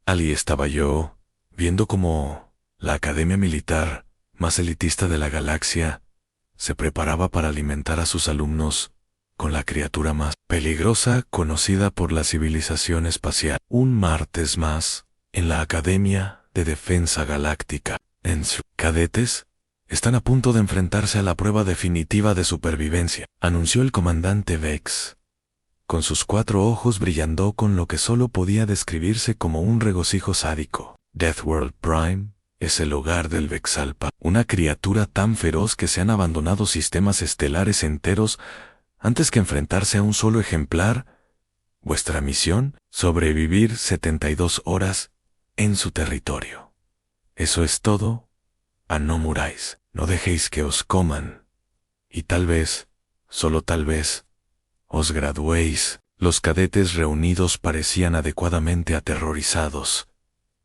Allí estaba yo, viendo cómo la academia militar más elitista de la galaxia se preparaba para alimentar a sus alumnos con la criatura más peligrosa conocida por la civilización espacial. Un martes más, en la Academia de Defensa Galáctica, cadetes están a punto de enfrentarse a la prueba definitiva de supervivencia, anunció el comandante Vex, con sus 4 ojos brillando con lo que solo podía describirse como un regocijo sádico. Deathworld Prime es el hogar del Vexalpa, una criatura tan feroz que se han abandonado sistemas estelares enteros antes que enfrentarse a un solo ejemplar. Vuestra misión, sobrevivir 72 horas en su territorio. Eso es todo. No muráis, no dejéis que os coman. Y tal vez, solo tal vez, os graduéis. Los cadetes reunidos parecían adecuadamente aterrorizados,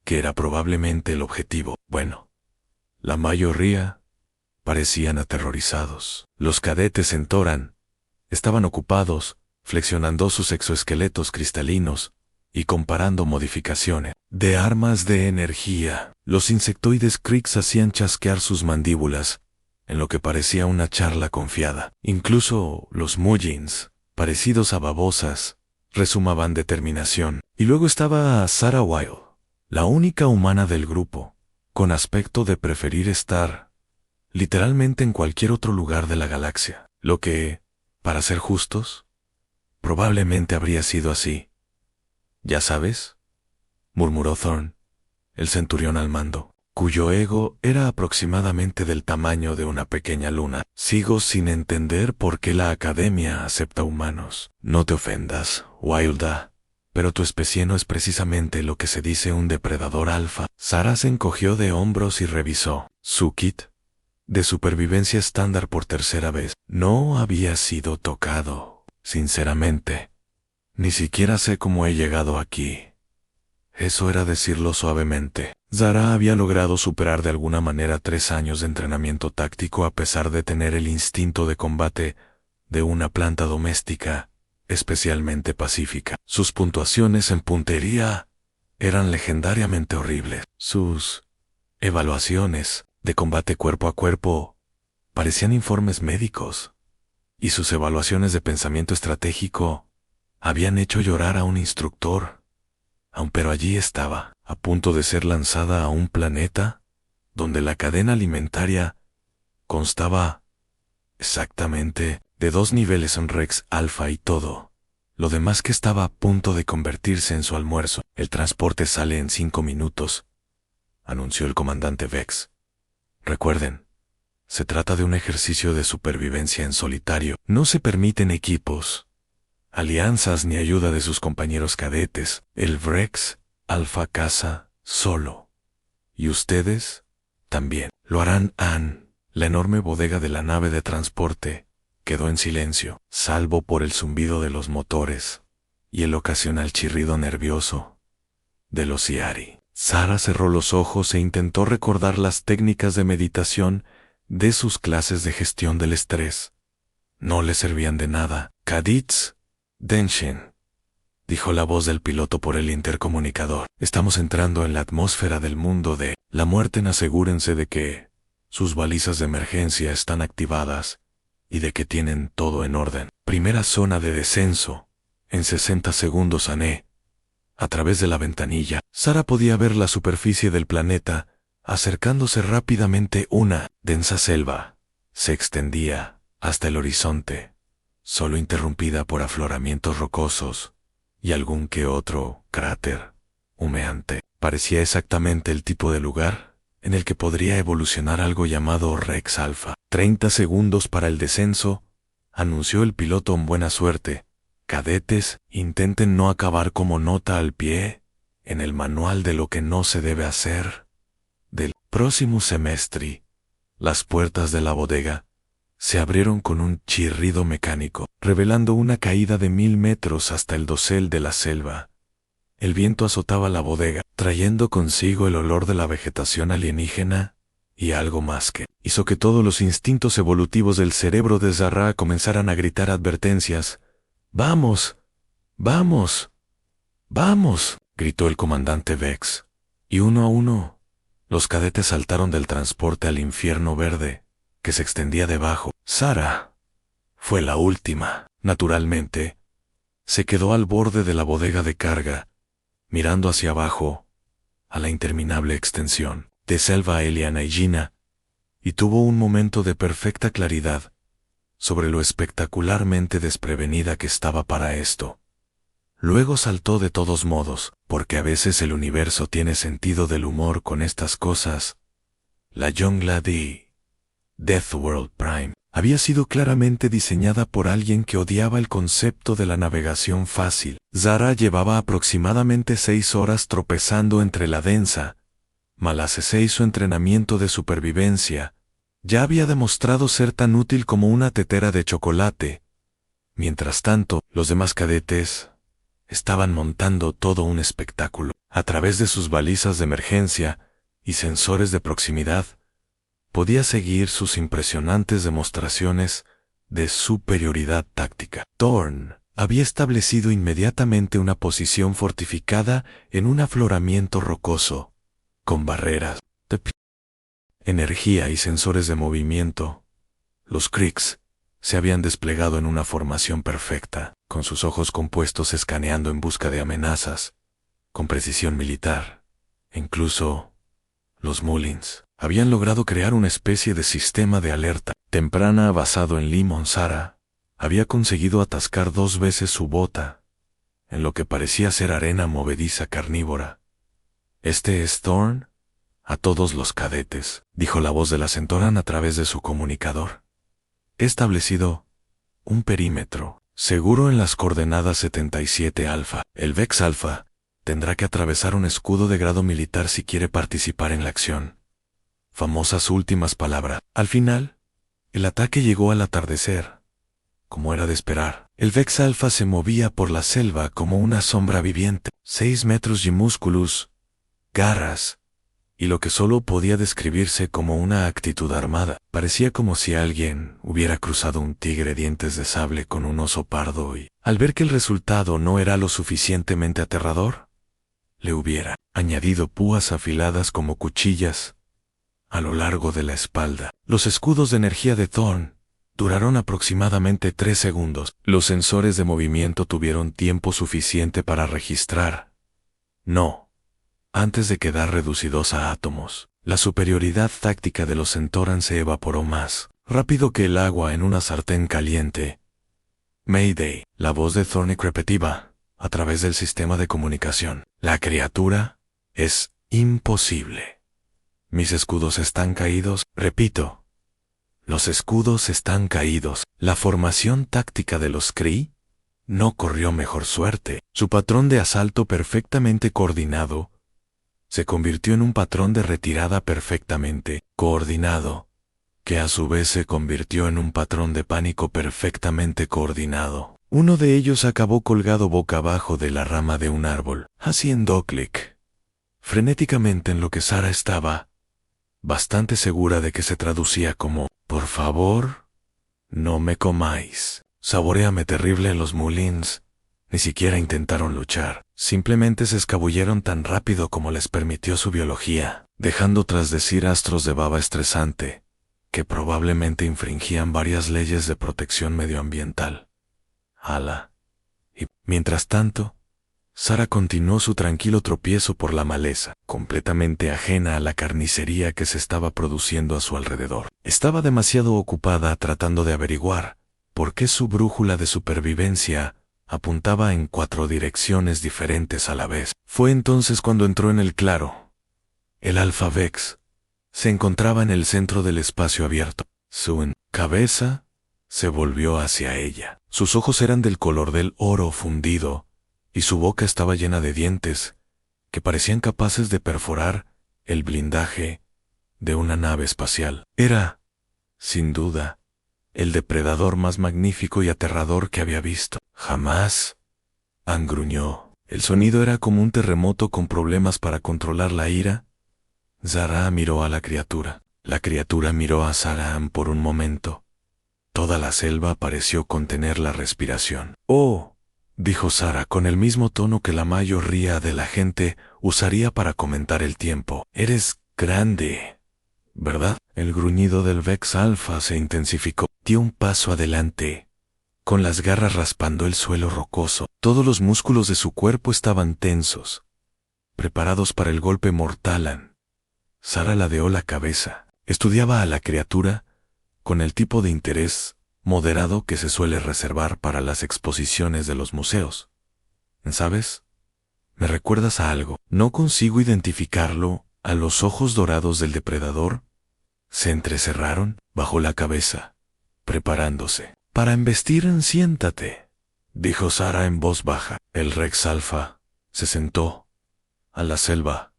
que era probablemente el objetivo. Bueno, la mayoría parecían aterrorizados. Los cadetes en Toran estaban ocupados, flexionando sus exoesqueletos cristalinos y comparando modificaciones de armas de energía. Los insectoides Krix hacían chasquear sus mandíbulas, en lo que parecía una charla confiada. Incluso los Mullins, parecidos a babosas, resumaban determinación. Y luego estaba Sarah Wilde, la única humana del grupo, con aspecto de preferir estar literalmente en cualquier otro lugar de la galaxia. Lo que, para ser justos, probablemente habría sido así. ¿Ya sabes?, murmuró Thorn, el centurión al mando, cuyo ego era aproximadamente del tamaño de una pequeña luna. Sigo sin entender por qué la academia acepta humanos. No te ofendas, Wilda, pero tu especie no es precisamente lo que se dice un depredador alfa. Sarah se encogió de hombros y revisó su kit de supervivencia estándar por tercera vez. No había sido tocado, sinceramente. Ni siquiera sé cómo he llegado aquí. Eso era decirlo suavemente. Zara había logrado superar de alguna manera 3 años de entrenamiento táctico a pesar de tener el instinto de combate de una planta doméstica, especialmente pacífica. Sus puntuaciones en puntería eran legendariamente horribles. Sus evaluaciones de combate cuerpo a cuerpo parecían informes médicos, y sus evaluaciones de pensamiento estratégico habían hecho llorar a un instructor. Pero allí estaba, a punto de ser lanzada a un planeta donde la cadena alimentaria constaba exactamente de 2 niveles en Rex Alpha y todo lo demás que estaba a punto de convertirse en su almuerzo. El transporte sale en 5 minutos, anunció el comandante Vex. Recuerden, se trata de un ejercicio de supervivencia en solitario. No se permiten equipos, alianzas ni ayuda de sus compañeros cadetes. El Rex Alpha caza solo. Y ustedes también lo harán. La enorme bodega de la nave de transporte quedó en silencio, salvo por el zumbido de los motores y el ocasional chirrido nervioso de los Iari. Sarah cerró los ojos e intentó recordar las técnicas de meditación de sus clases de gestión del estrés. No le servían de nada. Kaditz Denshin, dijo la voz del piloto por el intercomunicador. Estamos entrando en la atmósfera del mundo de la muerte. Asegúrense de que sus balizas de emergencia están activadas y de que tienen todo en orden. Primera zona de descenso. En 60 segundos. A través de la ventanilla, Sarah podía ver la superficie del planeta acercándose rápidamente. Una densa selva se extendía hasta el horizonte, solo interrumpida por afloramientos rocosos y algún que otro cráter humeante. Parecía exactamente el tipo de lugar en el que podría evolucionar algo llamado Rex Alpha. 30 segundos para el descenso, anunció el piloto en buena suerte. Cadetes, intenten no acabar como nota al pie en el manual de lo que no se debe hacer. Del próximo semestre, las puertas de la bodega se abrieron con un chirrido mecánico, revelando una caída de 1000 metros hasta el dosel de la selva. El viento azotaba la bodega, trayendo consigo el olor de la vegetación alienígena y algo más que hizo que todos los instintos evolutivos del cerebro de Zara comenzaran a gritar advertencias. ¡Vamos! ¡Vamos! ¡Vamos! gritó el comandante Vex, y uno a uno, los cadetes saltaron del transporte al infierno verde, que se extendía debajo. Sara fue la última. Naturalmente, se quedó al borde de la bodega de carga, mirando hacia abajo, a la interminable extensión de selva Eliana y Gina, y tuvo un momento de perfecta claridad sobre lo espectacularmente desprevenida que estaba para esto. Luego saltó de todos modos, porque a veces el universo tiene sentido del humor con estas cosas. La jungla de Death World Prime había sido claramente diseñada por alguien que odiaba el concepto de la navegación fácil. Zara llevaba aproximadamente 6 horas tropezando entre la densa malacese y su entrenamiento de supervivencia ya había demostrado ser tan útil como una tetera de chocolate. Mientras tanto, los demás cadetes estaban montando todo un espectáculo. A través de sus balizas de emergencia y sensores de proximidad, podía seguir sus impresionantes demostraciones de superioridad táctica. Thorn había establecido inmediatamente una posición fortificada en un afloramiento rocoso, con barreras de energía y sensores de movimiento. Los Creeks se habían desplegado en una formación perfecta, con sus ojos compuestos escaneando en busca de amenazas, con precisión militar. Incluso los Mullins habían logrado crear una especie de sistema de alerta temprana basado en Limon. Sara había conseguido atascar 2 veces su bota, en lo que parecía ser arena movediza carnívora. «¿Este es Thorn?» «A todos los cadetes», dijo la voz de la Centauran a través de su comunicador. «He establecido un perímetro seguro en las coordenadas 77 Alfa. El Vex Alfa tendrá que atravesar un escudo de grado militar si quiere participar en la acción». Famosas últimas palabras. Al final, el ataque llegó al atardecer. Como era de esperar, el Vex Alfa se movía por la selva como una sombra viviente. 6 metros y músculos, garras, y lo que solo podía describirse como una actitud armada. Parecía como si alguien hubiera cruzado un tigre dientes de sable con un oso pardo y, al ver que el resultado no era lo suficientemente aterrador, le hubiera añadido púas afiladas como cuchillas a lo largo de la espalda. Los escudos de energía de Thorn duraron aproximadamente 3 segundos. Los sensores de movimiento tuvieron tiempo suficiente para registrar. No. Antes de quedar reducidos a átomos, la superioridad táctica de los Centauran se evaporó más rápido que el agua en una sartén caliente. Mayday. La voz de Thorn repetía a través del sistema de comunicación. La criatura es imposible. Mis escudos están caídos. Repito. Los escudos están caídos. La formación táctica de los Kree no corrió mejor suerte. Su patrón de asalto perfectamente coordinado se convirtió en un patrón de retirada perfectamente coordinado, que a su vez se convirtió en un patrón de pánico perfectamente coordinado. Uno de ellos acabó colgado boca abajo de la rama de un árbol, haciendo clic frenéticamente en lo que Sara estaba bastante segura de que se traducía como: «Por favor, no me comáis». Saboréame terrible. Los Mullins ni siquiera intentaron luchar. Simplemente se escabulleron tan rápido como les permitió su biología, dejando tras de sí rastros de baba estresante, que probablemente infringían varias leyes de protección medioambiental. Y, mientras tanto, Sara continuó su tranquilo tropiezo por la maleza, completamente ajena a la carnicería que se estaba produciendo a su alrededor. Estaba demasiado ocupada tratando de averiguar por qué su brújula de supervivencia apuntaba en 4 direcciones diferentes a la vez. Fue entonces cuando entró en el claro. El Alpha Vex se encontraba en el centro del espacio abierto. Su cabeza se volvió hacia ella. Sus ojos eran del color del oro fundido, y su boca estaba llena de dientes que parecían capaces de perforar el blindaje de una nave espacial. Era, sin duda, el depredador más magnífico y aterrador que había visto. Jamás. Gruñó. El sonido era como un terremoto con problemas para controlar la ira. Zara miró a la criatura. La criatura miró a Zara por un momento. Toda la selva pareció contener la respiración. «Oh», dijo Sara con el mismo tono que la mayoría de la gente usaría para comentar el tiempo. Eres grande, ¿verdad? El gruñido del Vex Alpha se intensificó. Dio un paso adelante, con las garras raspando el suelo rocoso. Todos los músculos de su cuerpo estaban tensos, preparados para el golpe mortal. Sara ladeó la cabeza. Estudiaba a la criatura con el tipo de interés moderado que se suele reservar para las exposiciones de los museos. ¿Sabes? Me recuerdas a algo. No consigo identificarlo. A los ojos dorados del depredador se entrecerraron bajo la cabeza, preparándose. Para embestir, siéntate, dijo Sara en voz baja. El Rex Alpha se sentó. A la selva.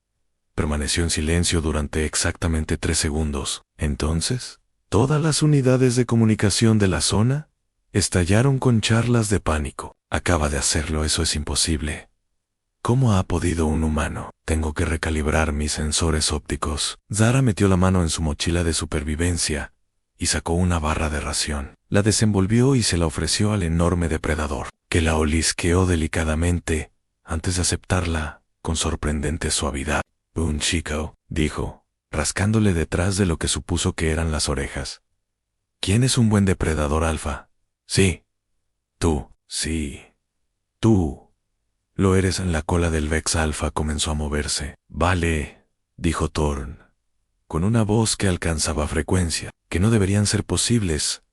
Permaneció en silencio durante exactamente 3 segundos. Entonces, todas las unidades de comunicación de la zona estallaron con charlas de pánico. Acaba de hacerlo, eso es imposible. ¿Cómo ha podido un humano? Tengo que recalibrar mis sensores ópticos. Sara metió la mano en su mochila de supervivencia y sacó una barra de ración. La desenvolvió y se la ofreció al enorme depredador, que la olisqueó delicadamente antes de aceptarla con sorprendente suavidad. Un chico, dijo, rascándole detrás de lo que supuso que eran las orejas. ¿Quién es un buen depredador alfa? Sí. Tú. Sí. Tú. Lo eres. En la cola del Vex Alpha comenzó a moverse. Vale, dijo Thorn, con una voz que alcanzaba frecuencia, que no deberían ser posibles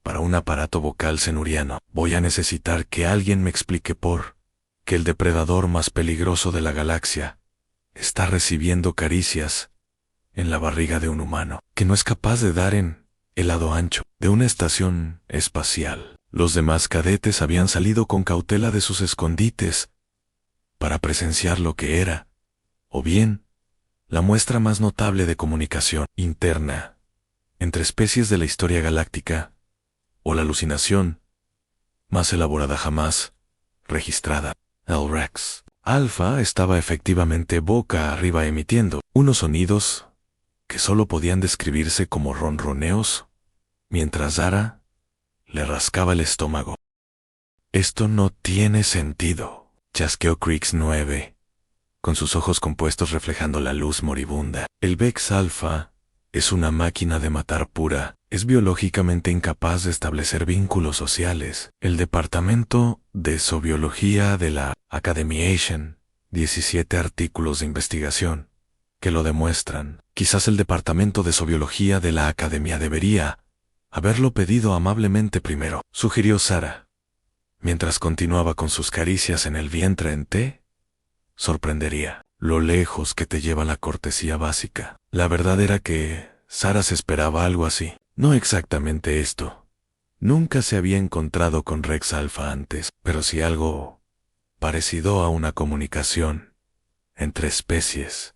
para un aparato vocal cenuriano. Voy a necesitar que alguien me explique por qué el depredador más peligroso de la galaxia está recibiendo caricias en la barriga de un humano, que no es capaz de dar en el lado ancho de una estación espacial. Los demás cadetes habían salido con cautela de sus escondites para presenciar lo que era, o bien, la muestra más notable de comunicación interna entre especies de la historia galáctica, o la alucinación más elaborada jamás registrada. El Rex Alpha estaba efectivamente boca arriba emitiendo unos sonidos que solo podían describirse como ronroneos, mientras Sara le rascaba el estómago. Esto no tiene sentido, chasqueó Creeks 9, con sus ojos compuestos reflejando la luz moribunda. El Vex Alpha es una máquina de matar pura, es biológicamente incapaz de establecer vínculos sociales. El Departamento de Zoobiología de la Academiation, 17 artículos de investigación que lo demuestran. Quizás el Departamento de Zoobiología de la Academia debería haberlo pedido amablemente primero, sugirió Sara, mientras continuaba con sus caricias en el vientre. En té sorprendería lo lejos que te lleva la cortesía básica. La verdad era que Sara se esperaba algo así. No exactamente esto. Nunca se había encontrado con Rex Alpha antes, pero sí algo parecido a una comunicación entre especies,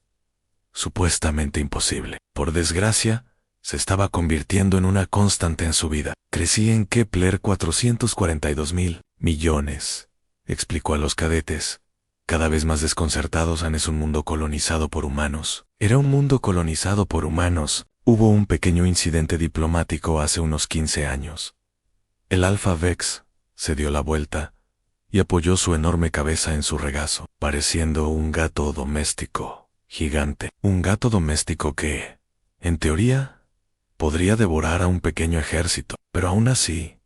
supuestamente imposible. Por desgracia, se estaba convirtiendo en una constante en su vida. Crecí en Kepler 442.000 millones, explicó a los cadetes, cada vez más desconcertados. Es un mundo colonizado por humanos. Era un mundo colonizado por humanos. Hubo un pequeño incidente diplomático hace unos 15 años. El Alpha Vex se dio la vuelta y apoyó su enorme cabeza en su regazo, pareciendo un gato doméstico gigante. Un gato doméstico que, en teoría, podría devorar a un pequeño ejército. Pero aún así,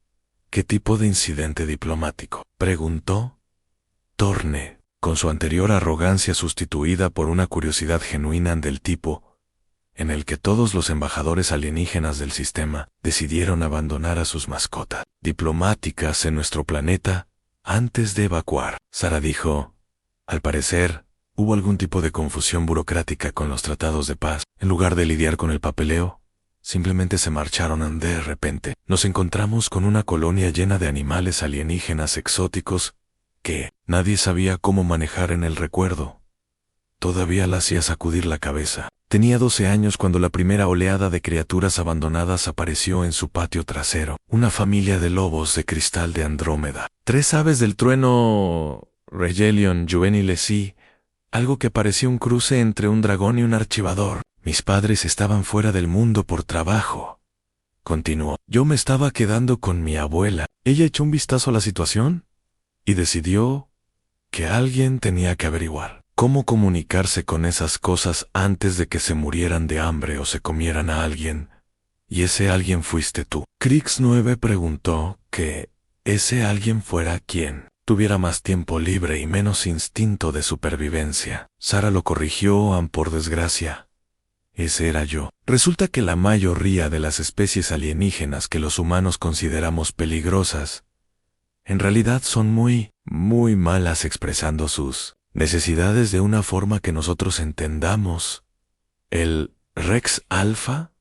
¿qué tipo de incidente diplomático?, preguntó Thorne, con su anterior arrogancia sustituida por una curiosidad genuina del tipo en el que todos los embajadores alienígenas del sistema decidieron abandonar a sus mascotas diplomáticas en nuestro planeta antes de evacuar. Sara dijo, al parecer, hubo algún tipo de confusión burocrática con los tratados de paz. En lugar de lidiar con el papeleo, simplemente se marcharon. De repente, nos encontramos con una colonia llena de animales alienígenas exóticos que nadie sabía cómo manejar. En el recuerdo todavía la hacía sacudir la cabeza. Tenía 12 años cuando la primera oleada de criaturas abandonadas apareció en su patio trasero. Una familia de lobos de cristal de Andrómeda. 3 aves del trueno Regelion juveniles y algo que parecía un cruce entre un dragón y un archivador. Mis padres estaban fuera del mundo por trabajo, continuó. Yo me estaba quedando con mi abuela. Ella echó un vistazo a la situación y decidió que alguien tenía que averiguar cómo comunicarse con esas cosas antes de que se murieran de hambre o se comieran a alguien, y ese alguien fuiste tú. Krix 9 preguntó que ese alguien fuera quien tuviera más tiempo libre y menos instinto de supervivencia. Sara lo corrigió, por desgracia. Ese era yo. Resulta que la mayoría de las especies alienígenas que los humanos consideramos peligrosas, en realidad son muy malas expresando sus necesidades de una forma que nosotros entendamos. El Rex Alpha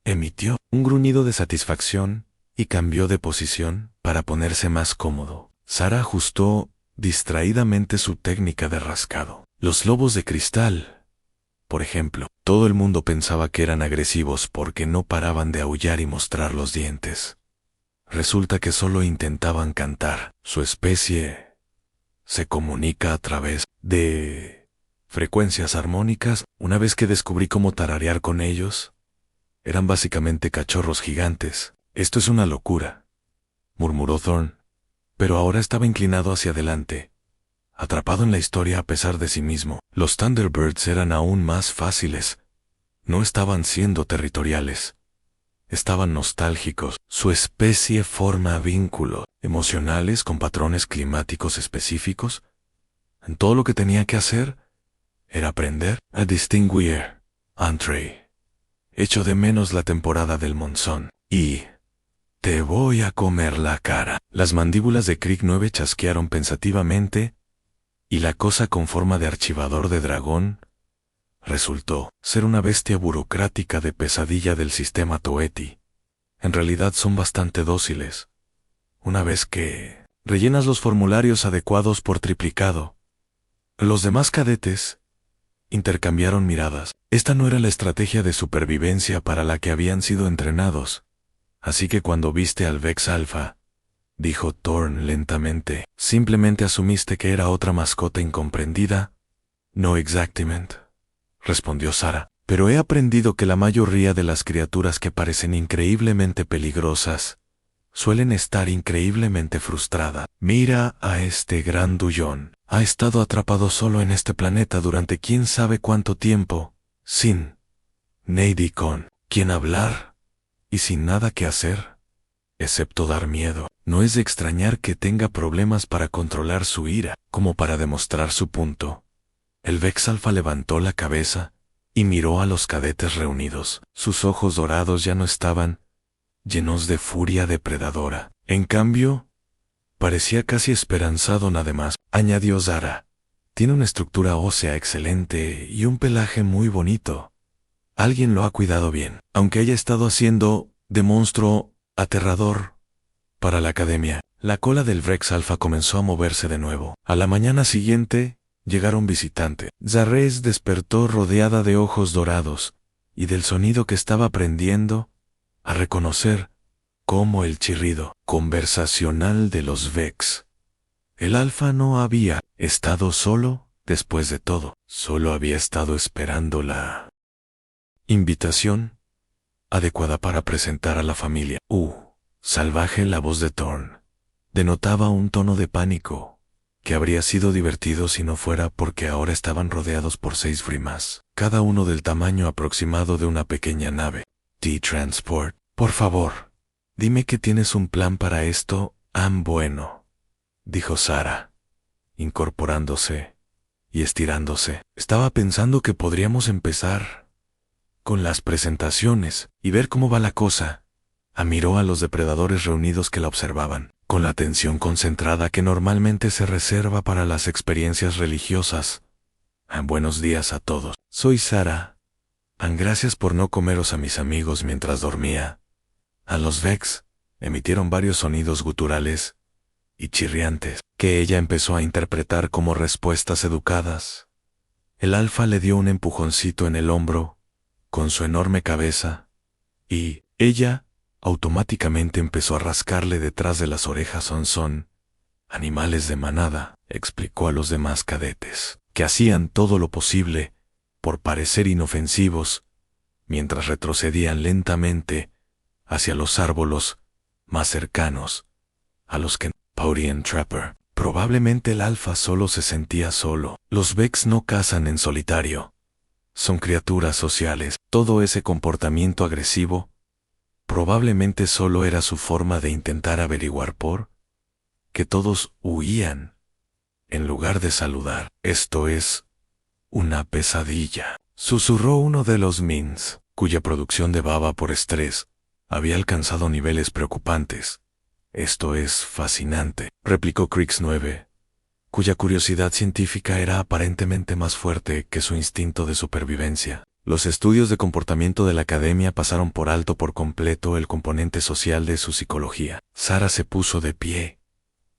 emitió un gruñido de satisfacción y cambió de posición para ponerse más cómodo. Sara ajustó distraídamente su técnica de rascado. Los lobos de cristal, por ejemplo, todo el mundo pensaba que eran agresivos porque no paraban de aullar y mostrar los dientes. Resulta que solo intentaban cantar. Su especie se comunica a través de frecuencias armónicas. Una vez que descubrí cómo tararear con ellos, eran básicamente cachorros gigantes. Esto es una locura, murmuró Thorn, pero ahora estaba inclinado hacia adelante, atrapado en la historia a pesar de sí mismo. Los Thunderbirds eran aún más fáciles. No estaban siendo territoriales. Estaban nostálgicos. Su especie forma vínculos emocionales con patrones climáticos específicos. Todo lo que tenía que hacer era aprender a distinguir. Entree. Echo de menos la temporada del monzón. Y te voy a comer la cara. Las mandíbulas de Krix 9 chasquearon pensativamente, y la cosa con forma de archivador de dragón resultó ser una bestia burocrática de pesadilla del sistema Toeti. En realidad son bastante dóciles. Una vez que rellenas los formularios adecuados por triplicado. Los demás cadetes intercambiaron miradas. Esta no era la estrategia de supervivencia para la que habían sido entrenados. Así que cuando viste al Vex Alpha, dijo Thorn lentamente, simplemente asumiste que era otra mascota incomprendida. No exactamente, respondió Sara, pero he aprendido que la mayoría de las criaturas que parecen increíblemente peligrosas suelen estar increíblemente frustradas. Mira a este grandullón. Ha estado atrapado solo en este planeta durante quién sabe cuánto tiempo, sin nadie con quien hablar y sin nada que hacer, excepto dar miedo. No es de extrañar que tenga problemas para controlar su ira, como para demostrar su punto. El Vex Alpha levantó la cabeza y miró a los cadetes reunidos. Sus ojos dorados ya no estaban llenos de furia depredadora. En cambio, parecía casi esperanzado nada más. Añadió Sara. Tiene una estructura ósea excelente y un pelaje muy bonito. Alguien lo ha cuidado bien, aunque haya estado haciendo de monstruo aterrador para la academia. La cola del Vex Alpha comenzó a moverse de nuevo. A la mañana siguiente, llegaron visitantes. Zarez despertó rodeada de ojos dorados y del sonido que estaba aprendiendo a reconocer como el chirrido conversacional de los Vex. El Alfa no había estado solo, después de todo. Solo había estado esperando la invitación adecuada para presentar a la familia. Salvaje. La voz de Thorn denotaba un tono de pánico que habría sido divertido si no fuera porque ahora estaban rodeados por 6 frimas, cada uno del tamaño aproximado de una pequeña nave. T-Transport. Por favor, dime que tienes un plan para esto. Bueno, dijo Sara, incorporándose y estirándose. Estaba pensando que podríamos empezar con las presentaciones y ver cómo va la cosa. Miró a los depredadores reunidos que la observaban, con la atención concentrada que normalmente se reserva para las experiencias religiosas. Buenos días a todos. Soy Sara. Gracias por no comeros a mis amigos mientras dormía. Los Vex emitieron varios sonidos guturales y chirriantes, que ella empezó a interpretar como respuestas educadas. El Alfa le dio un empujoncito en el hombro, con su enorme cabeza, y ella automáticamente empezó a rascarle detrás de las orejas. Son animales de manada, explicó a los demás cadetes, que hacían todo lo posible por parecer inofensivos, mientras retrocedían lentamente hacia los árboles más cercanos a los que Paurian Trapper Probablemente el alfa solo se sentía solo. Los Vex no cazan en solitario. Son criaturas sociales. Todo ese comportamiento agresivo probablemente solo era su forma de intentar averiguar por qué todos huían en lugar de saludar. Esto es una pesadilla, susurró uno de los Mins, cuya producción de baba por estrés había alcanzado niveles preocupantes. Esto es fascinante, replicó Crix 9, cuya curiosidad científica era aparentemente más fuerte que su instinto de supervivencia. Los estudios de comportamiento de la academia pasaron por alto por completo el componente social de su psicología. Sara se puso de pie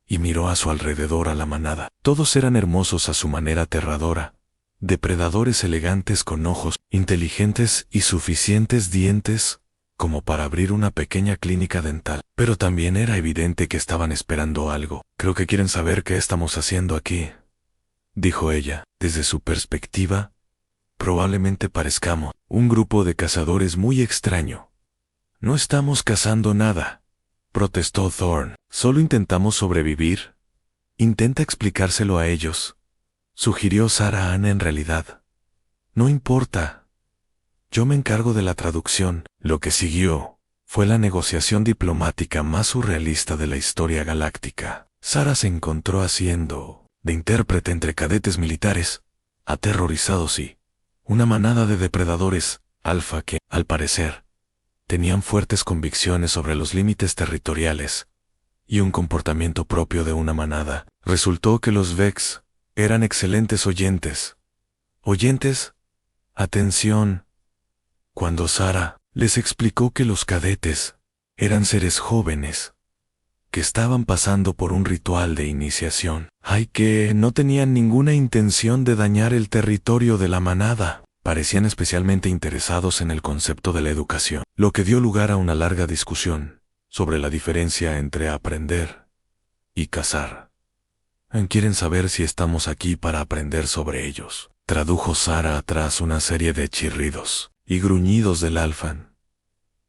y miró a su alrededor a la manada. Todos eran hermosos a su manera aterradora, depredadores elegantes con ojos inteligentes y suficientes dientes como para abrir una pequeña clínica dental. Pero también era evidente que estaban esperando algo. Creo que quieren saber qué estamos haciendo aquí, dijo ella. Desde su perspectiva, probablemente parezcamos un grupo de cazadores muy extraño. No estamos cazando nada, protestó Thorn. Solo intentamos sobrevivir. Intenta explicárselo a ellos, sugirió Sarah Ann. En realidad, no importa. Yo me encargo de la traducción. Lo que siguió fue la negociación diplomática más surrealista de la historia galáctica. Sarah se encontró haciendo de intérprete entre cadetes militares, aterrorizados y una manada de depredadores alfa que, al parecer, tenían fuertes convicciones sobre los límites territoriales y un comportamiento propio de una manada. Resultó que los Vex eran excelentes oyentes. Oyentes, atención. Cuando Sarah les explicó que los cadetes eran seres jóvenes que estaban pasando por un ritual de iniciación, que no tenían ninguna intención de dañar el territorio de la manada, parecían especialmente interesados en el concepto de la educación, lo que dio lugar a una larga discusión sobre la diferencia entre aprender y cazar. Quieren saber si estamos aquí para aprender sobre ellos, tradujo Sarah tras una serie de chirridos y gruñidos del alfa.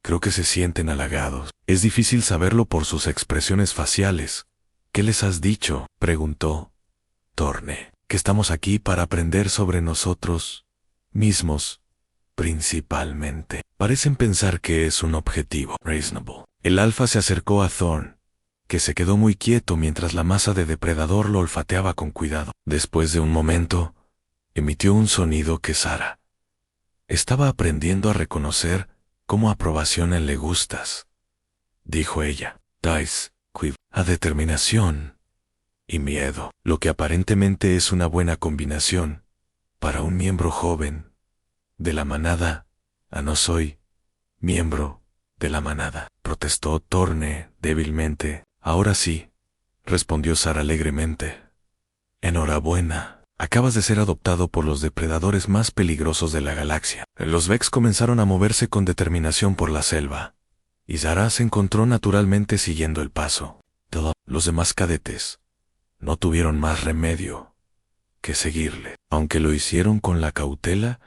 Creo que se sienten halagados. Es difícil saberlo por sus expresiones faciales. ¿Qué les has dicho?, preguntó Torne. Que estamos aquí para aprender sobre nosotros mismos, principalmente. Parecen pensar que es un objetivo reasonable. El alfa se acercó a Thorn, que se quedó muy quieto mientras la masa de depredador lo olfateaba con cuidado. Después de un momento, emitió un sonido que Sarah estaba aprendiendo a reconocer como aprobación en le gustas, dijo ella. Dice, quiv, a determinación y miedo, lo que aparentemente es una buena combinación para un miembro joven de la manada. No soy miembro de la manada, protestó Torne débilmente. Ahora sí, respondió Sarah alegremente. Enhorabuena. Acabas de ser adoptado por los depredadores más peligrosos de la galaxia. Los Vex comenzaron a moverse con determinación por la selva, y Sarah se encontró naturalmente siguiendo el paso. Los demás cadetes no tuvieron más remedio que seguirle, aunque lo hicieron con la cautela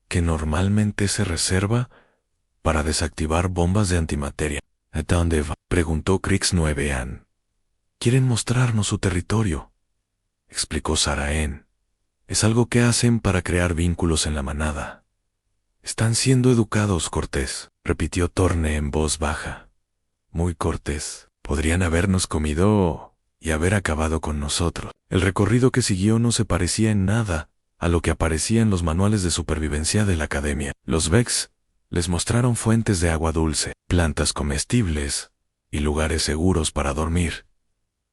que normalmente se reserva para desactivar bombas de antimateria. ¿A dónde va?, preguntó Crix 9 An. Quieren mostrarnos su territorio, explicó Sarah Ann. Es algo que hacen para crear vínculos en la manada. Están siendo educados, cortés, repitió Torne en voz baja. Muy cortés. Podrían habernos comido y haber acabado con nosotros. El recorrido que siguió no se parecía en nada a lo que aparecía en los manuales de supervivencia de la academia. Los Vex les mostraron fuentes de agua dulce, plantas comestibles y lugares seguros para dormir.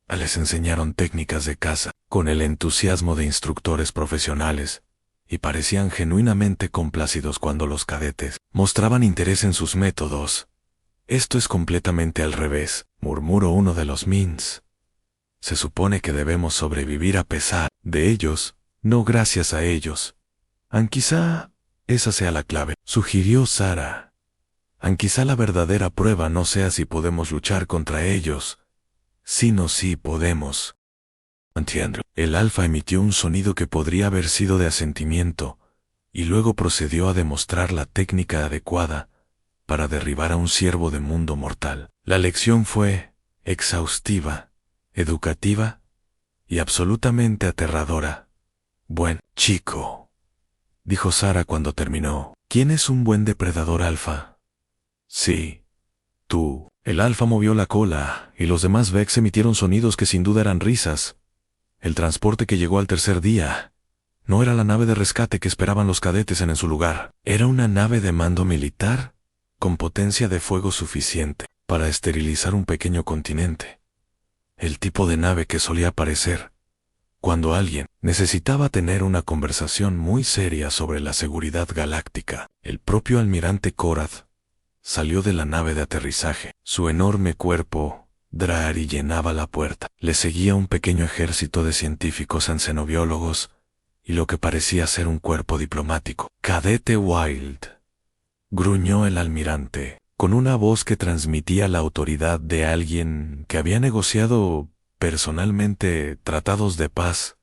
Les enseñaron técnicas de caza con el entusiasmo de instructores profesionales y parecían genuinamente complacidos cuando los cadetes mostraban interés en sus métodos. Esto es completamente al revés, murmuró uno de los Mins. Se supone que debemos sobrevivir a pesar de ellos, no gracias a ellos. Quizá esa sea la clave, sugirió Sarah. Quizá la verdadera prueba no sea si podemos luchar contra ellos, sino si podemos. Entiendo. El alfa emitió un sonido que podría haber sido de asentimiento, y luego procedió a demostrar la técnica adecuada para derribar a un ciervo de mundo mortal. La lección fue exhaustiva, educativa y absolutamente aterradora. Buen chico, dijo Sara cuando terminó. ¿Quién es un buen depredador alfa? Sí, tú. El alfa movió la cola, y los demás Vex emitieron sonidos que sin duda eran risas. El transporte que llegó al tercer día no era la nave de rescate que esperaban los cadetes en su lugar. Era una nave de mando militar con potencia de fuego suficiente para esterilizar un pequeño continente. El tipo de nave que solía aparecer cuando alguien necesitaba tener una conversación muy seria sobre la seguridad galáctica. El propio almirante Korath salió de la nave de aterrizaje. Su enorme cuerpo, Drari, llenaba la puerta. Le seguía un pequeño ejército de científicos ancenobiólogos y lo que parecía ser un cuerpo diplomático. Cadete Wild, gruñó el almirante, con una voz que transmitía la autoridad de alguien que había negociado personalmente tratados de paz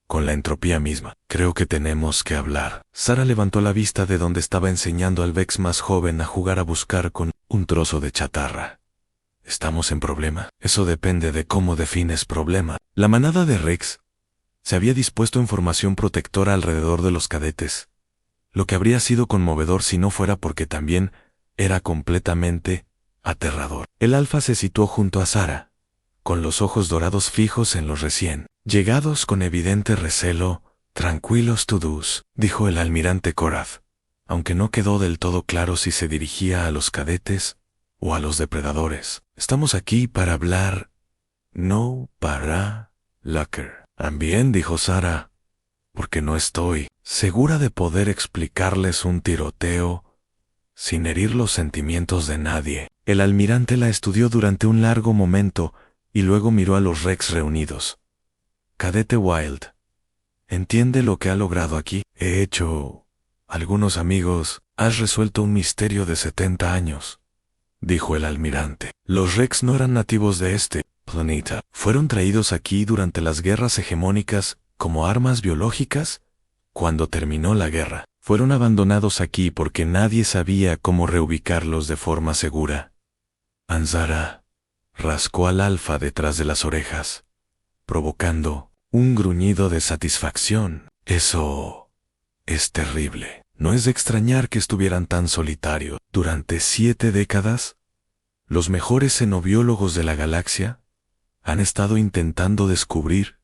con la entropía misma. Creo que tenemos que hablar. Sara levantó la vista de donde estaba enseñando al Vex más joven a jugar a buscar con un trozo de chatarra. ¿Estamos en problema? Eso depende de cómo defines problema. La manada de Rex se había dispuesto en formación protectora alrededor de los cadetes, lo que habría sido conmovedor si no fuera porque también era completamente aterrador. El alfa se situó junto a Sara, con los ojos dorados fijos en los recién llegados con evidente recelo. Tranquilos todos, dijo el almirante Korath, aunque no quedó del todo claro si se dirigía a los cadetes o a los depredadores. Estamos aquí para hablar, no para Locker. También, dijo Sara, porque no estoy segura de poder explicarles un tiroteo sin herir los sentimientos de nadie. El almirante la estudió durante un largo momento y luego miró a los Rex reunidos. Cadete Wild, ¿entiende lo que ha logrado aquí? He hecho algunos amigos. Has resuelto un misterio de 70 años, dijo el almirante. Los Rex no eran nativos de este planeta. Fueron traídos aquí durante las guerras hegemónicas como armas biológicas. Cuando terminó la guerra, fueron abandonados aquí porque nadie sabía cómo reubicarlos de forma segura. Anzara rascó al alfa detrás de las orejas, provocando un gruñido de satisfacción. Eso es terrible. No es de extrañar que estuvieran tan solitarios. Durante 7 décadas, los mejores xenobiólogos de la galaxia han estado intentando descubrir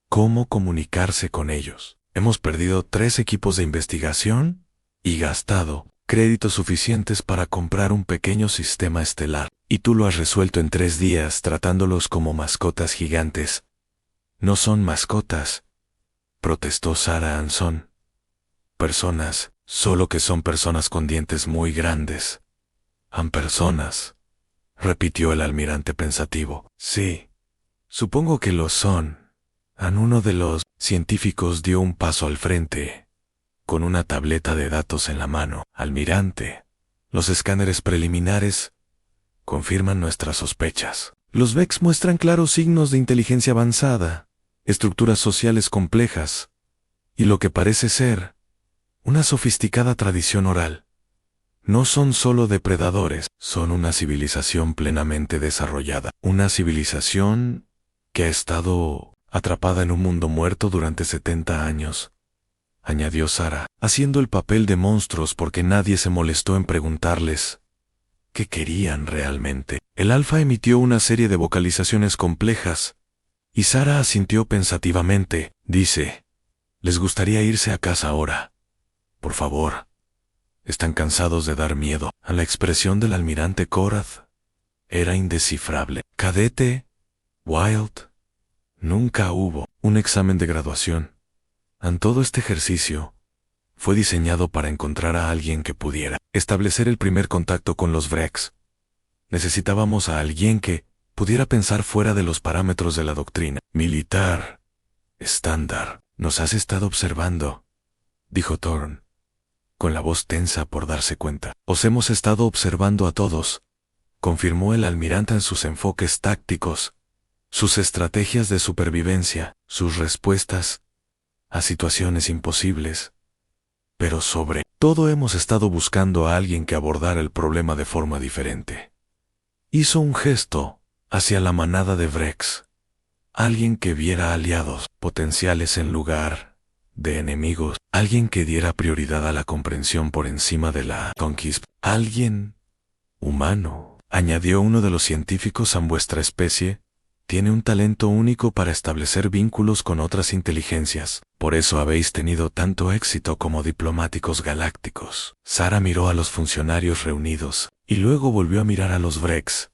cómo comunicarse con ellos. Hemos perdido 3 equipos de investigación y gastado créditos suficientes para comprar un pequeño sistema estelar. Y tú lo has resuelto en 3 días tratándolos como mascotas gigantes. No son mascotas, protestó Sara Anson. Personas, solo que son personas con dientes muy grandes. Personas, repitió el almirante pensativo. Sí, supongo que lo son. Uno de los científicos dio un paso al frente, con una tableta de datos en la mano. Almirante, los escáneres preliminares confirman nuestras sospechas. Los Vex muestran claros signos de inteligencia avanzada, estructuras sociales complejas, y lo que parece ser una sofisticada tradición oral. No son solo depredadores, son una civilización plenamente desarrollada. Una civilización que ha estado atrapada en un mundo muerto durante 70 años, añadió Sara, haciendo el papel de monstruos porque nadie se molestó en preguntarles qué querían realmente. El alfa emitió una serie de vocalizaciones complejas, y Sara asintió pensativamente. Dice, les gustaría irse a casa ahora. Por favor. Están cansados de dar miedo. A la expresión del almirante Korath era indescifrable. Cadete Wild, nunca hubo un examen de graduación. Todo este ejercicio fue diseñado para encontrar a alguien que pudiera establecer el primer contacto con los Vrex. Necesitábamos a alguien que pudiera pensar fuera de los parámetros de la doctrina militar estándar. Nos has estado observando, dijo Thorn, con la voz tensa por darse cuenta. Os hemos estado observando a todos, confirmó el almirante en sus enfoques tácticos, sus estrategias de supervivencia, sus respuestas a situaciones imposibles. Pero sobre todo hemos estado buscando a alguien que abordara el problema de forma diferente. Hizo un gesto hacia la manada de Vrex. Alguien que viera aliados potenciales en lugar de enemigos. Alguien que diera prioridad a la comprensión por encima de la conquista. Alguien humano, añadió uno de los científicos. En vuestra especie tiene un talento único para establecer vínculos con otras inteligencias. Por eso habéis tenido tanto éxito como diplomáticos galácticos. Sara miró a los funcionarios reunidos y luego volvió a mirar a los Vrex.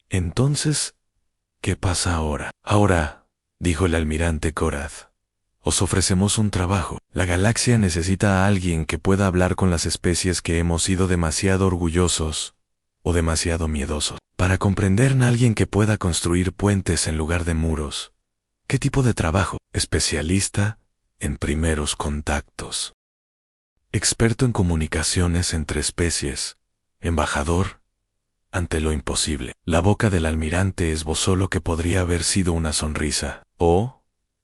Entonces, ¿qué pasa ahora? Ahora, dijo el almirante Korath, os ofrecemos un trabajo. La galaxia necesita a alguien que pueda hablar con las especies que hemos sido demasiado orgullosos o demasiado miedosos. Para comprender a alguien que pueda construir puentes en lugar de muros. ¿Qué tipo de trabajo? Especialista en primeros contactos. Experto en comunicaciones entre especies. Embajador ante lo imposible. La boca del almirante esbozó lo que podría haber sido una sonrisa, o,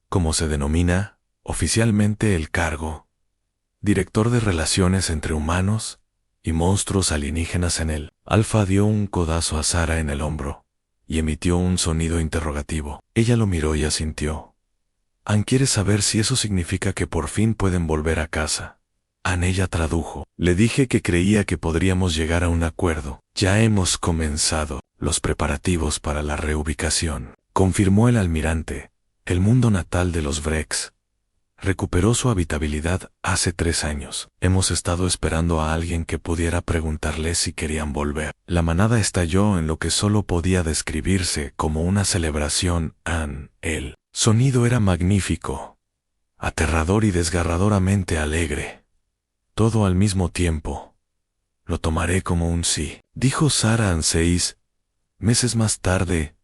como se denomina oficialmente el cargo, director de relaciones entre humanos y monstruos alienígenas en él. Alfa dio un codazo a Sara en el hombro y emitió un sonido interrogativo. Ella lo miró y asintió. Ann quiere saber si eso significa que por fin pueden volver a casa. Ann, ella tradujo. Le dije que creía que podríamos llegar a un acuerdo. Ya hemos comenzado los preparativos para la reubicación, confirmó el almirante. El mundo natal de los Vrex recuperó su habitabilidad hace 3 años. Hemos estado esperando a alguien que pudiera preguntarles si querían volver. La manada estalló en lo que solo podía describirse como una celebración. El sonido era magnífico, aterrador y desgarradoramente alegre. Todo al mismo tiempo. Lo tomaré como un sí, dijo Sara. 6 meses más tarde,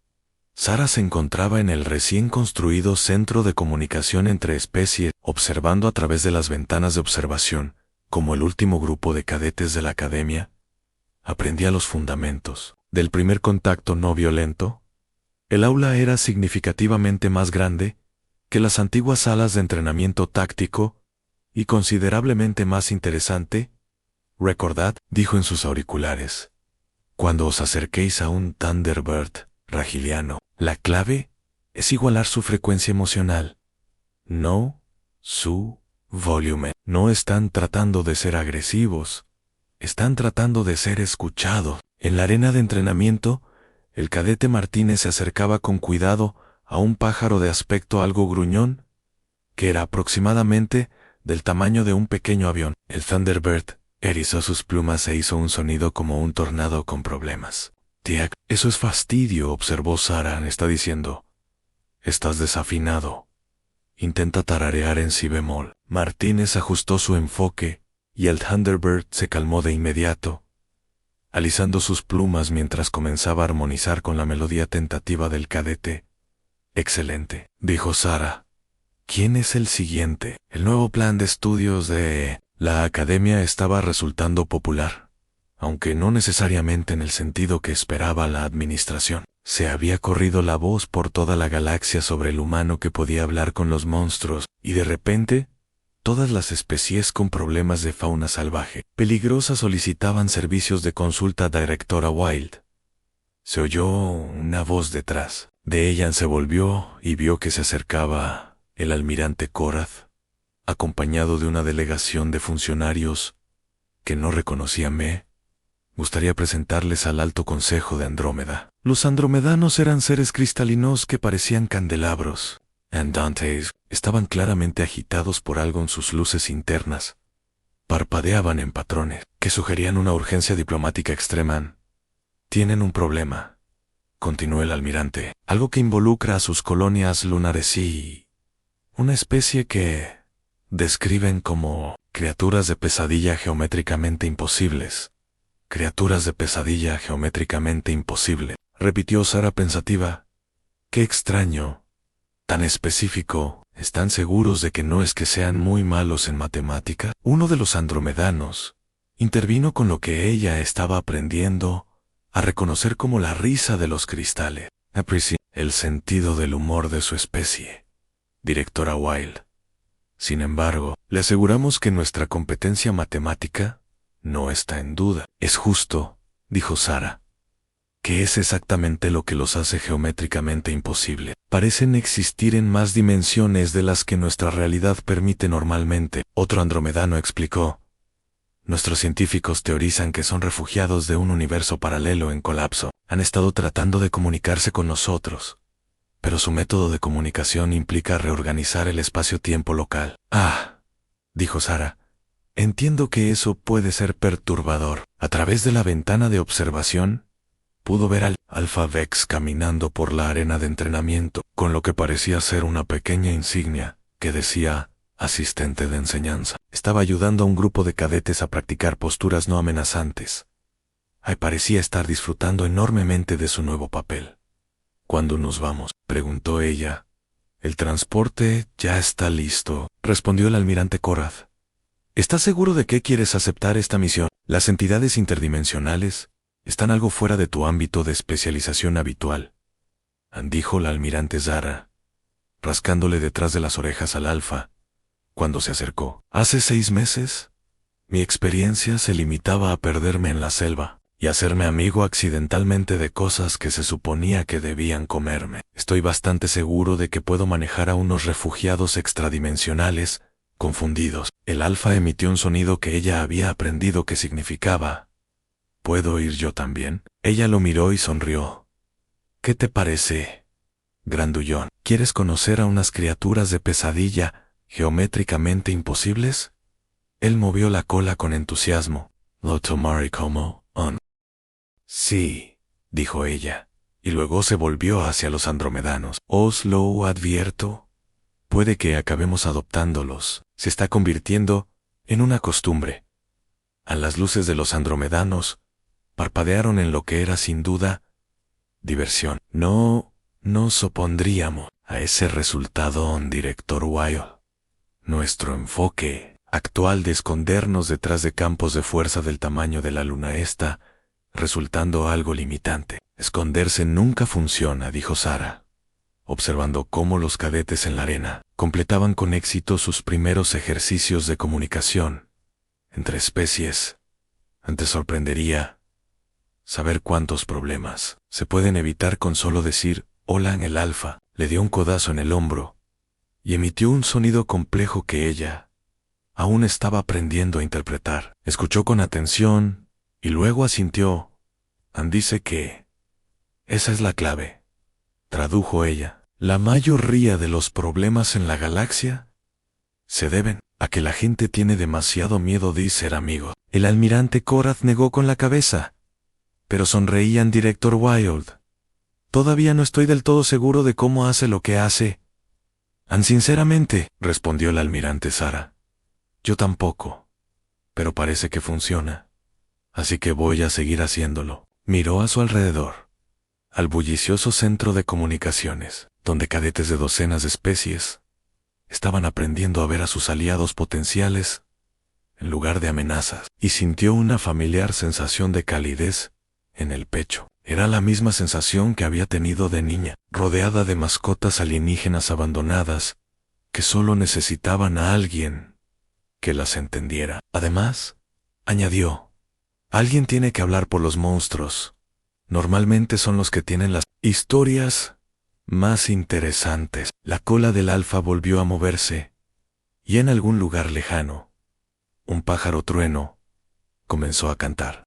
Sara se encontraba en el recién construido centro de comunicación entre especies, observando a través de las ventanas de observación, como el último grupo de cadetes de la academia aprendía los fundamentos del primer contacto no violento. El aula era significativamente más grande que las antiguas salas de entrenamiento táctico y considerablemente más interesante. Recordad, dijo en sus auriculares, cuando os acerquéis a un Thunderbird Ragiliano, la clave es igualar su frecuencia emocional, no su volumen. No están tratando de ser agresivos, están tratando de ser escuchados. En la arena de entrenamiento, el cadete Martínez se acercaba con cuidado a un pájaro de aspecto algo gruñón, que era aproximadamente del tamaño de un pequeño avión. El Thunderbird erizó sus plumas e hizo un sonido como un tornado con problemas. Tiac, eso es fastidio, observó Sara. Está diciendo, estás desafinado. Intenta tararear en si bemol. Martínez ajustó su enfoque y el Thunderbird se calmó de inmediato, alisando sus plumas mientras comenzaba a armonizar con la melodía tentativa del cadete. Excelente, dijo Sara. ¿Quién es el siguiente? El nuevo plan de estudios de la academia estaba resultando popular, aunque no necesariamente en el sentido que esperaba la administración. Se había corrido la voz por toda la galaxia sobre el humano que podía hablar con los monstruos, y de repente, todas las especies con problemas de fauna salvaje peligrosa solicitaban servicios de consulta a Directora Wild. Se oyó una voz detrás de ella. Se volvió y vio que se acercaba el almirante Korath, acompañado de una delegación de funcionarios que no reconocía. Me gustaría presentarles al Alto Consejo de Andrómeda. Los andromedanos eran seres cristalinos que parecían candelabros. Andantes estaban claramente agitados por algo en sus luces internas. Parpadeaban en patrones que sugerían una urgencia diplomática extrema. Tienen un problema, continuó el almirante, algo que involucra a sus colonias lunares y una especie que describen como criaturas de pesadilla geométricamente imposibles. Criaturas de pesadilla geométricamente imposible, repitió Sara pensativa. Qué extraño, tan específico. ¿Están seguros de que no es que sean muy malos en matemática? Uno de los andromedanos intervino con lo que ella estaba aprendiendo a reconocer como la risa de los cristales. Aprecié el sentido del humor de su especie, Directora Wild. Sin embargo, le aseguramos que nuestra competencia matemática no está en duda. Es justo, dijo Sara. que es exactamente lo que los hace geométricamente imposible. Parecen existir en más dimensiones de las que nuestra realidad permite normalmente. Otro andromedano explicó. Nuestros científicos teorizan que son refugiados de un universo paralelo en colapso. Han estado tratando de comunicarse con nosotros, pero su método de comunicación implica reorganizar el espacio-tiempo local. Ah, dijo Sara. Entiendo que eso puede ser perturbador. A través de la ventana de observación, pudo ver al Alpha Vex caminando por la arena de entrenamiento, con lo que parecía ser una pequeña insignia que decía asistente de enseñanza. Estaba ayudando a un grupo de cadetes a practicar posturas no amenazantes. Parecía estar disfrutando enormemente de su nuevo papel. ¿Cuándo nos vamos?, preguntó ella. El transporte ya está listo, respondió el almirante Korath. ¿Estás seguro de que quieres aceptar esta misión? Las entidades interdimensionales están algo fuera de tu ámbito de especialización habitual, dijo la almirante Zara, rascándole detrás de las orejas al Alfa, cuando se acercó. Hace 6 meses, mi experiencia se limitaba a perderme en la selva y hacerme amigo accidentalmente de cosas que se suponía que debían comerme. Estoy bastante seguro de que puedo manejar a unos refugiados extradimensionales confundidos. El Alfa emitió un sonido que ella había aprendido que significaba: ¿puedo ir yo también? Ella lo miró y sonrió. ¿Qué te parece, grandullón? ¿Quieres conocer a unas criaturas de pesadilla geométricamente imposibles? Él movió la cola con entusiasmo. ¿Lo tomaré como on? Sí, dijo ella, y luego se volvió hacia los andromedanos. Os lo advierto. Puede que acabemos adoptándolos. Se está convirtiendo en una costumbre. A las luces de los andromedanos parpadearon en lo que era sin duda diversión. No nos opondríamos a ese resultado, director Wilde. Nuestro enfoque actual de escondernos detrás de campos de fuerza del tamaño de la luna está resultando algo limitante. Esconderse nunca funciona, dijo Sara, observando cómo los cadetes en la arena completaban con éxito sus primeros ejercicios de comunicación entre especies. Te sorprendería saber cuántos problemas se pueden evitar con solo decir hola. En el Alfa le dio un codazo en el hombro y emitió un sonido complejo que ella aún estaba aprendiendo a interpretar. Escuchó con atención y luego asintió. Dice que esa es la clave, tradujo ella. La mayoría de los problemas en la galaxia se deben a que la gente tiene demasiado miedo de ser amigos. El almirante Korath negó con la cabeza, pero sonreían director Wilde. Todavía no estoy del todo seguro de cómo hace lo que hace. Sinceramente, respondió el almirante Sara. Yo tampoco, pero parece que funciona. Así que voy a seguir haciéndolo. Miró a su alrededor, al bullicioso centro de comunicaciones, donde cadetes de docenas de especies estaban aprendiendo a ver a sus aliados potenciales en lugar de amenazas, y sintió una familiar sensación de calidez en el pecho. Era la misma sensación que había tenido de niña, rodeada de mascotas alienígenas abandonadas que solo necesitaban a alguien que las entendiera. Además, añadió, alguien tiene que hablar por los monstruos. Normalmente son los que tienen las historias más interesantes. La cola del Alfa volvió a moverse, y en algún lugar lejano, un pájaro trueno comenzó a cantar.